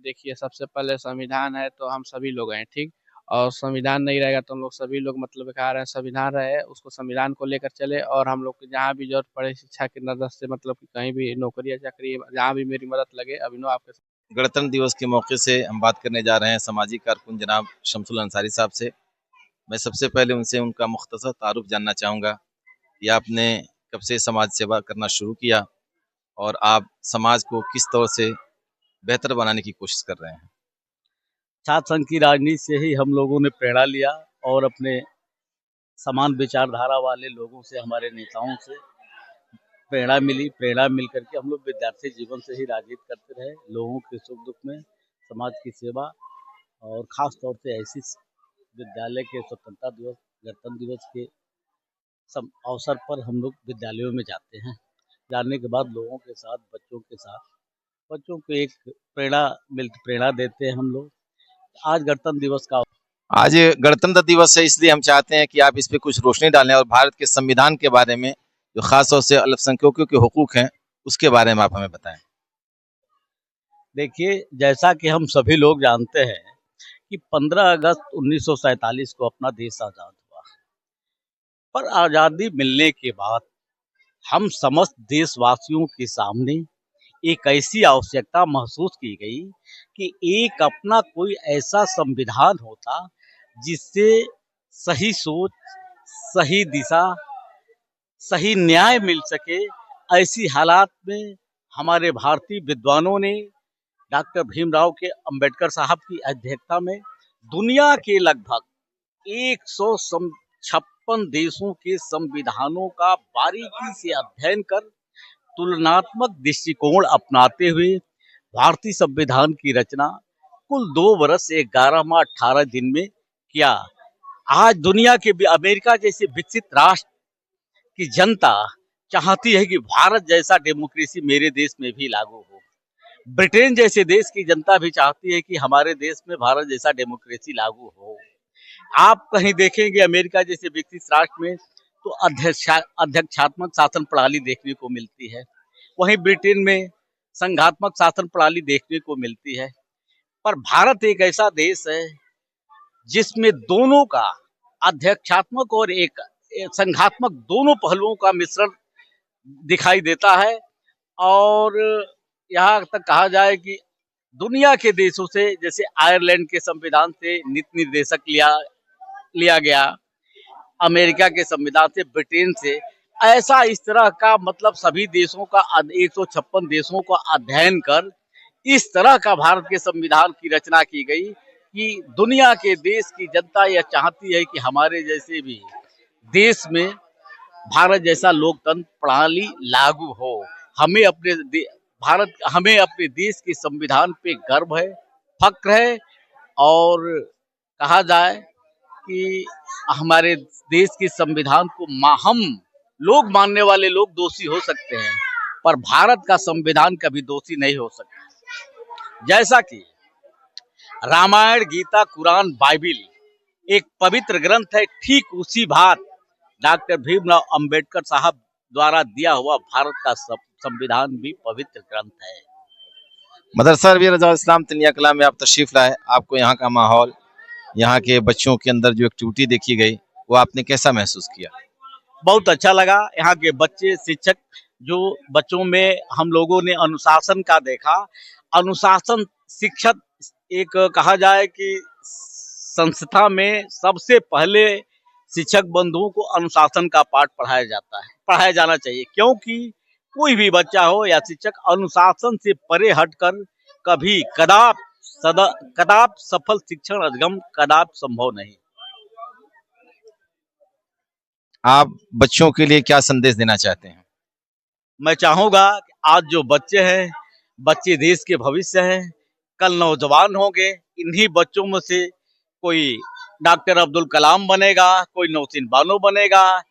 देखिए सबसे पहले संविधान है तो हम सभी लोग हैं, ठीक। और संविधान नहीं रहेगा तो हम लोग सभी लोग मतलब कह रहे हैं संविधान रहे, उसको संविधान को लेकर चले और हम लोग को जहाँ भी जरूरत पड़े शिक्षा की नजर से मतलब कि कहीं भी नौकरी या चाकरी जहाँ भी मेरी मदद लगे, अभिनव आपके गणतंत्र दिवस के मौके से हम बात करने जा रहे हैं सामाजिक कारकुन जनाब शमसुल अंसारी साहब से। मैं सबसे पहले उनसे उनका मुख्तसर तारुफ जानना चाहूँगा कि आपने कब से समाज सेवा करना शुरू किया और आप समाज को किस तरह से बेहतर बनाने की कोशिश कर रहे हैं। छात्र संघ की राजनीति से ही हम लोगों ने प्रेरणा लिया और अपने समान विचारधारा वाले लोगों से, हमारे नेताओं से प्रेरणा मिली। प्रेरणा मिल करके हम लोग विद्यार्थी जीवन से ही राजनीति करते रहे, लोगों के सुख दुख में समाज की सेवा, और ख़ास तौर से ऐसी विद्यालय के स्वतंत्रता दिवस, गणतंत्र दिवस के सब अवसर पर हम लोग विद्यालयों में जाते हैं। जाने के बाद लोगों के साथ, बच्चों को एक प्रेरणा देते हैं हम लोग। आज गणतंत्र दिवस का आज गणतंत्र दिवस है, इसलिए हम चाहते हैं कि आप इस पे कुछ रोशनी डालें और भारत के संविधान के बारे में, जो खास तौर से अल्पसंख्यकों के हुकूक हैं, उसके बारे में आप हमें बताएं। देखिए, जैसा कि हम सभी लोग जानते हैं कि 15 अगस्त 1947 को अपना देश आज़ाद हुआ, पर आज़ादी मिलने के बाद हम समस्त देशवासियों के सामने एक ऐसी आवश्यकता महसूस की गई कि एक अपना कोई ऐसा संविधान होता जिससे सही सोच, सही दिशा, सही न्याय मिल सके। ऐसी हालात में हमारे भारतीय विद्वानों ने डॉक्टर भीमराव के अंबेडकर साहब की अध्यक्षता में दुनिया के लगभग 156 देशों के संविधानों का बारीकी से अध्ययन कर तुलनात्मक दृष्टिकोण अपनाते हुए भारतीय संविधान की रचना कुल 2 वर्ष 11 माह 18 दिन में किया। आज दुनिया के अमेरिका जैसे विकसित राष्ट्र की जनता चाहती है कि भारत जैसा डेमोक्रेसी मेरे देश में भी लागू हो। ब्रिटेन जैसे देश की जनता भी चाहती है कि हमारे देश में भारत जैसा डेमोक्रेसी लागू हो। आप कहीं देखेंगे अमेरिका जैसे विकसित राष्ट्र में तो अध्यक्षात्मक शासन प्रणाली देखने को मिलती है, वहीं ब्रिटेन में संघात्मक शासन प्रणाली देखने को मिलती है। पर भारत एक ऐसा देश है जिसमें दोनों का, अध्यक्षात्मक और एक संघात्मक, दोनों पहलुओं का मिश्रण दिखाई देता है। और यहाँ तक कहा जाए कि दुनिया के देशों से, जैसे आयरलैंड के संविधान से नीति निर्देशक लिया गया, अमेरिका के संविधान से, ब्रिटेन से, ऐसा इस तरह का मतलब सभी देशों का 156 देशों का अध्ययन कर इस तरह का भारत के संविधान की रचना की गई कि दुनिया के देश की जनता यह चाहती है कि हमारे जैसे भी देश में भारत जैसा लोकतंत्र प्रणाली लागू हो। हमें अपने देश के संविधान पे गर्व है, फक्र है। और कहा जाए कि हमारे देश के संविधान को हम लोग मानने वाले लोग दोषी हो सकते हैं, पर भारत का संविधान कभी दोषी नहीं हो सकता। जैसा कि रामायण, गीता, कुरान, बाइबिल एक पवित्र ग्रंथ है, ठीक उसी बात डॉक्टर भीमराव अंबेडकर साहब द्वारा दिया हुआ भारत का संविधान भी पवित्र ग्रंथ है। मदरसा अरबिया रजा इस्लाम तिनिया कला में आप तशरीफ लाए, आपको यहाँ का माहौल, यहाँ के बच्चों के अंदर जो एक्टिविटी देखी गई, वो आपने कैसा महसूस किया? बहुत अच्छा लगा। यहाँ के बच्चे, शिक्षक, जो बच्चों में हम लोगों ने अनुशासन का देखा। अनुशासन शिक्षक, एक कहा जाए कि संस्था में सबसे पहले शिक्षक बंधुओं को अनुशासन का पाठ पढ़ाया जाना चाहिए, क्योंकि कोई भी बच्चा हो या शिक्षक अनुशासन से परे हटकर कभी कदाप सफल शिक्षण अधिगम कदाप संभव नहीं। आप बच्चों के लिए क्या संदेश देना चाहते हैं? मैं चाहूंगा कि आज जो बच्चे हैं, बच्चे देश के भविष्य हैं, कल नौजवान होंगे। इन्हीं बच्चों में से कोई डॉक्टर अब्दुल कलाम बनेगा, कोई नौसिन बानो बनेगा,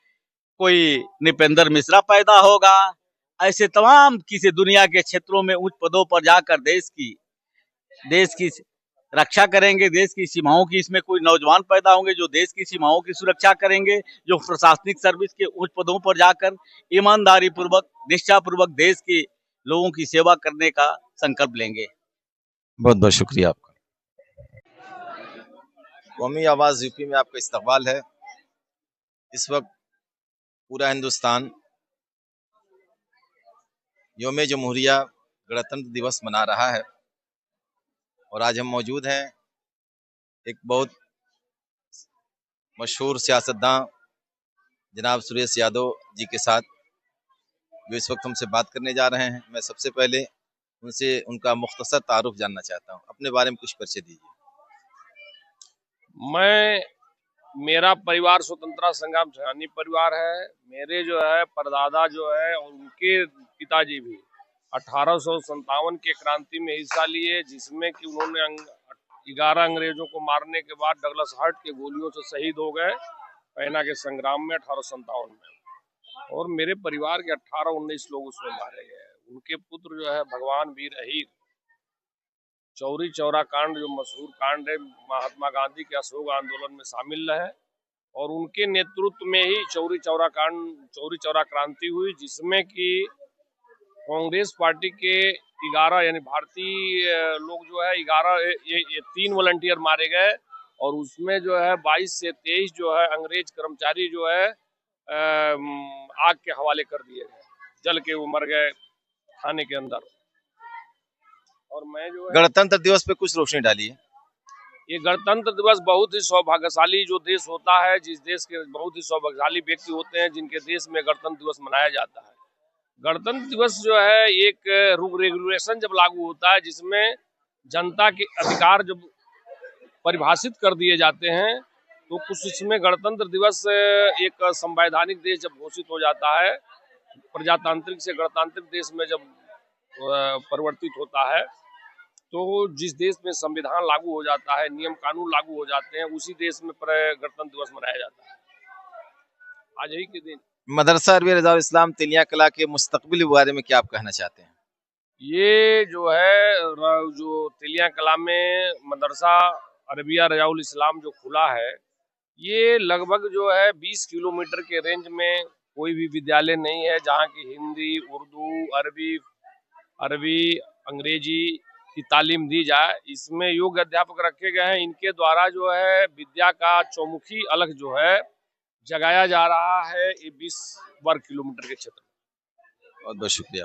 कोई नृपेंद्र मिश्रा पैदा होगा। ऐसे तमाम किसी दुनिया के क्षेत्रों में उच्च पदों पर जाकर देश की रक्षा करेंगे, देश की सीमाओं की, इसमें कोई नौजवान पैदा होंगे जो देश की सीमाओं की सुरक्षा करेंगे, जो प्रशासनिक सर्विस के उच्च पदों पर जाकर ईमानदारी पूर्वक, निष्ठा पूर्वक देश के लोगों की सेवा करने का संकल्प लेंगे। बहुत बहुत शुक्रिया आपका। कौमी आवाज़ यूपी में आपका इस्तकबाल है। इस वक्त पूरा हिंदुस्तान यौम जमहूरिया गणतंत्र दिवस मना रहा है और आज हम मौजूद हैं एक बहुत मशहूर सियासतदान जनाब सुरेश यादव जी के साथ, जो इस वक्त हमसे बात करने जा रहे हैं। मैं सबसे पहले उनसे उनका मुख्तसर तारुफ जानना चाहता हूँ। अपने बारे में कुछ परिचय दीजिए। मेरा परिवार स्वतंत्रता संग्राम सेनानी परिवार है। मेरे जो है परदादा जो है और उनके पिताजी भी 1857 के क्रांति में हिस्सा लिए, जिसमें कि उन्होंने 11 अंग्रेजों को मारने के बाद डगलस हर्ट के गोलियों से शहीद हो गए पैना के संग्राम में 1857 में। और मेरे परिवार के 18-19 लोग उसमें मारे गए। उनके पुत्र जो है भगवान वीर अहीर चौरी चौरा कांड, जो मशहूर कांड है, महात्मा गांधी के अशोक आंदोलन में शामिल रहे और उनके नेतृत्व में ही चौरी चौरा क्रांति हुई, जिसमें कि कांग्रेस पार्टी के 11 यानी भारतीय लोग जो है 3 वॉलंटियर मारे गए और उसमें जो है 22 से 23 जो है अंग्रेज कर्मचारी जो है आग के हवाले कर दिए गए, जल के वो मर गए खाने के अंदर। और मैं जो है गणतंत्र दिवस पे कुछ रोशनी डाली है। ये गणतंत्र दिवस बहुत ही सौभाग्यशाली जो देश होता है, जिस देश के बहुत ही सौभाग्यशाली व्यक्ति होते हैं जिनके देश में गणतंत्र दिवस मनाया जाता है। गणतंत्र दिवस जो है एक रूल रेगुलेशन जब लागू होता है, जिसमें जनता के अधिकार जब परिभाषित कर दिए जाते हैं, तो कुछ इसमें गणतंत्र दिवस एक संवैधानिक देश जब घोषित हो जाता है, प्रजातांत्रिक से गणतांत्रिक देश में जब परिवर्तित होता है, तो जिस देश में संविधान लागू हो जाता है, नियम कानून लागू हो जाते हैं, उसी देश में गणतंत्र दिवस मनाया जाता है आज ही के दिन। मदरसा अरबिया रज़ाउल इस्लाम तिलिया कला के मुस्तकबिल के बारे में क्या आप कहना चाहते हैं? ये जो है जो तिलिया कला में मदरसा अरबिया रज़ाउल इस्लाम जो खुला है, ये लगभग जो है 20 किलोमीटर के रेंज में कोई भी विद्यालय नहीं है जहाँ की हिंदी, उर्दू, अरबी, अंग्रेजी की तालीम दी जाए। इसमें योग्य अध्यापक रखे गए हैं। इनके द्वारा जो है विद्या का चौमुखी अलग जो है जगाया जा रहा है ये 20 वर्ग किलोमीटर के क्षेत्र में। बहुत बहुत शुक्रिया।